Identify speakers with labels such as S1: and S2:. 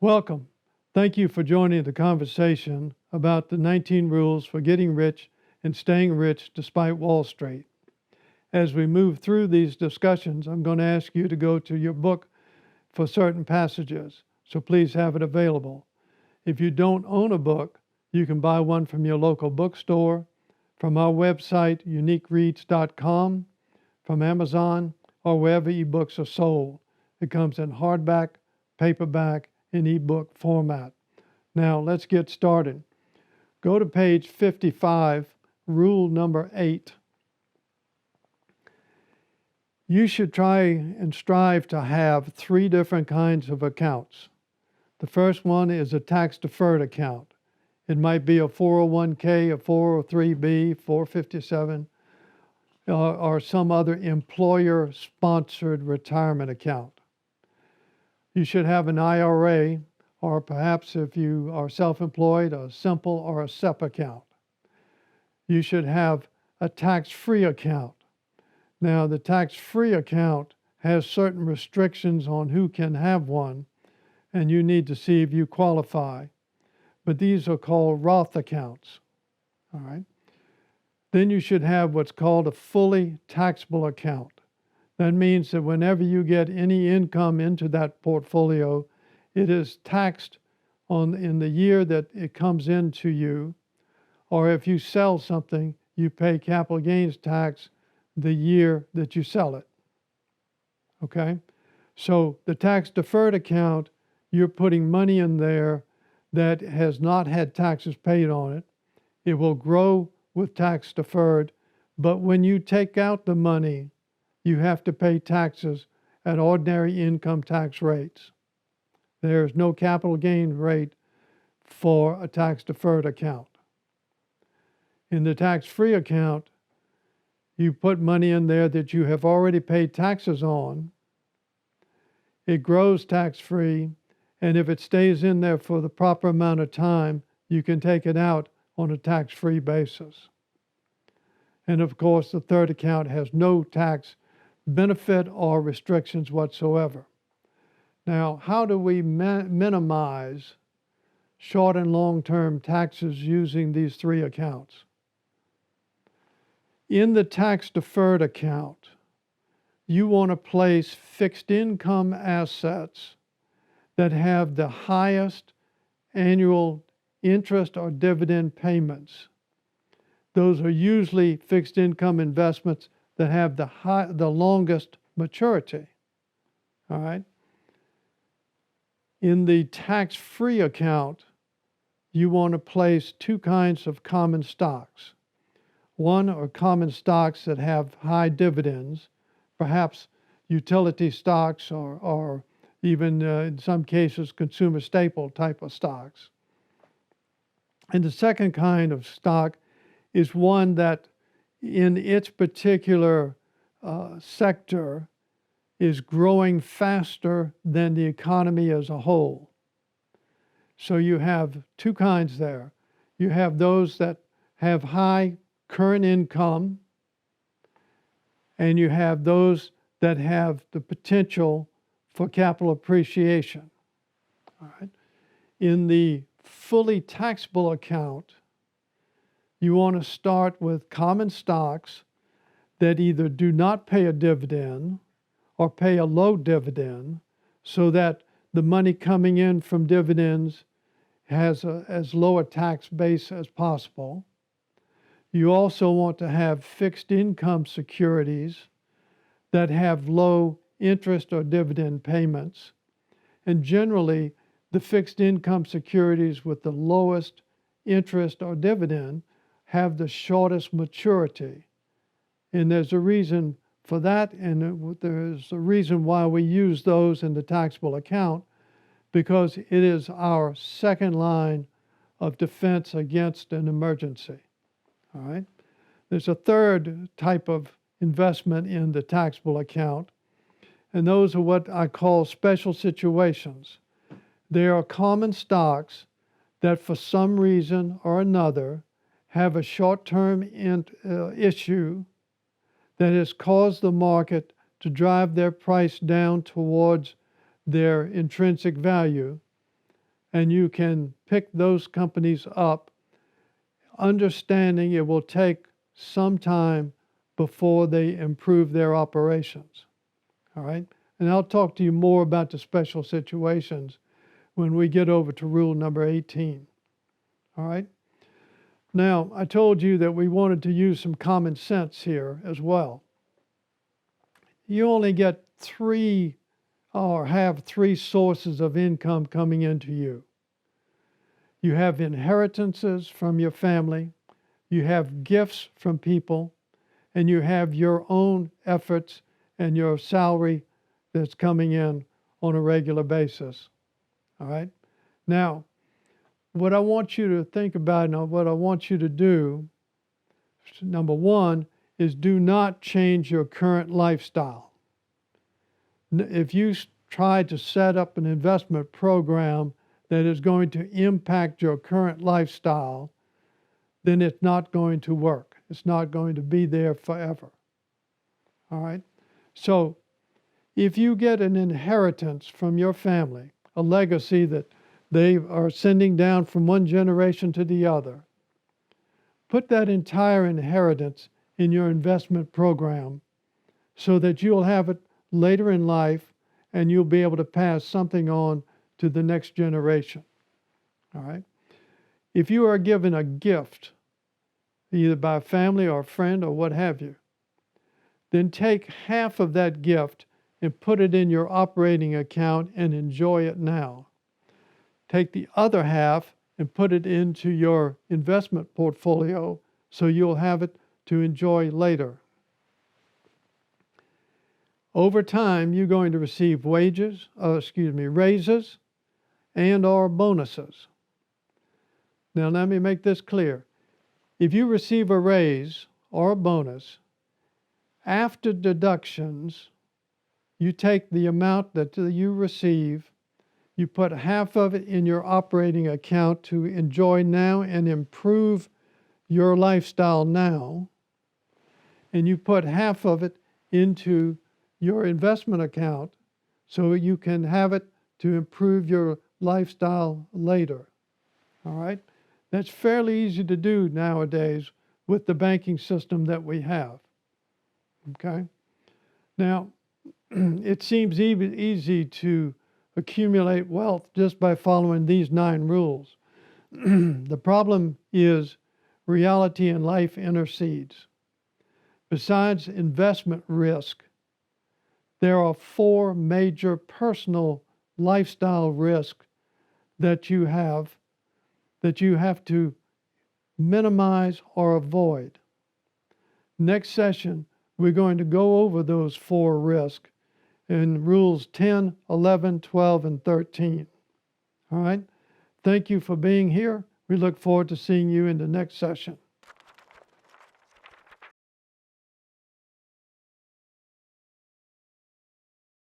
S1: Welcome. Thank you for joining the conversation about the 19 rules for getting rich and staying rich despite Wall Street. As we move through these discussions, I'm going to ask you to go to your book for certain passages, so please have it available. If you don't own a book, you can buy one from your local bookstore, from our website, uniquereads.com, from Amazon, or wherever ebooks are sold. It comes in hardback, paperback, and ebook format. Now let's get started. Go to page 55, rule number 8. You should try and strive to have 3 different kinds of accounts. The first one is a tax-deferred account. It might be a 401k, a 403b, 457, or some other employer-sponsored retirement account. You should have an IRA, or perhaps if you are self-employed, a simple or a SEP account. You should have a tax-free account. Now, the tax-free account has certain restrictions on who can have one, and you need to see if you qualify. But these are called Roth accounts. All right. Then you should have what's called a fully taxable account. That means that whenever you get any income into that portfolio, it is taxed in the year that it comes into you, or if you sell something, you pay capital gains tax the year that you sell it. Okay? So the tax deferred account, you're putting money in there that has not had taxes paid on it. It will grow with tax deferred, but when you take out the money, you have to pay taxes at ordinary income tax rates. There's no capital gain rate for a tax-deferred account. In the tax-free account, you put money in there that you have already paid taxes on. It grows tax-free, and if it stays in there for the proper amount of time, you can take it out on a tax-free basis. And of course, the third account has no tax benefit or restrictions whatsoever. Now, how do we minimize short and long-term taxes using these 3 accounts? In the tax-deferred account, you want to place fixed income assets that have the highest annual interest or dividend payments. Those are usually fixed income investments that have the longest maturity. All right? In the tax-free account, you want to place 2 kinds of common stocks. One are common stocks that have high dividends, perhaps utility stocks or even in some cases consumer staple type of stocks. And the second kind of stock is one that in its particular sector is growing faster than the economy as a whole. So you have 2 kinds there. You have those that have high current income, and you have those that have the potential for capital appreciation. All right. In the fully taxable account, you want to start with common stocks that either do not pay a dividend or pay a low dividend, so that the money coming in from dividends has as low a tax base as possible. You also want to have fixed income securities that have low interest or dividend payments. And generally, the fixed income securities with the lowest interest or dividend have the shortest maturity. And there's a reason for that, and there's a reason why we use those in the taxable account, because it is our second line of defense against an emergency. All right? There's a third type of investment in the taxable account, and those are what I call special situations. They are common stocks that for some reason or another have a short-term issue that has caused the market to drive their price down towards their intrinsic value, and you can pick those companies up, understanding it will take some time before they improve their operations. All right? And I'll talk to you more about the special situations when we get over to rule number 18. All right? Now, I told you that we wanted to use some common sense here as well. You only get have three sources of income coming into you. You have inheritances from your family, you have gifts from people, and you have your own efforts and your salary that's coming in on a regular basis. All right? Now, what I want you to think about and what I want you to do, number one, is do not change your current lifestyle. If you try to set up an investment program that is going to impact your current lifestyle, then it's not going to work. It's not going to be there forever. All right? So if you get an inheritance from your family, a legacy that they are sending down from one generation to the other, put that entire inheritance in your investment program so that you'll have it later in life and you'll be able to pass something on to the next generation. All right? If you are given a gift, either by a family or a friend or what have you, then take half of that gift and put it in your operating account and enjoy it now. Take the other half and put it into your investment portfolio so you'll have it to enjoy later. Over time, you're going to receive raises and or bonuses. Now, let me make this clear. If you receive a raise or a bonus, after deductions, you take the amount that you receive, you put half of it in your operating account to enjoy now and improve your lifestyle now, and you put half of it into your investment account so you can have it to improve your lifestyle later. All right? That's fairly easy to do nowadays with the banking system that we have. Okay? Now, it seems easy to accumulate wealth just by following these 9 rules. The problem is reality and life intercedes. Besides investment risk, there are 4 major personal lifestyle risks that you have to minimize or avoid. Next session, we're going to go over those 4 risks in rules 10, 11, 12, and 13. All right? Thank you for being here. We look forward to seeing you in the next session.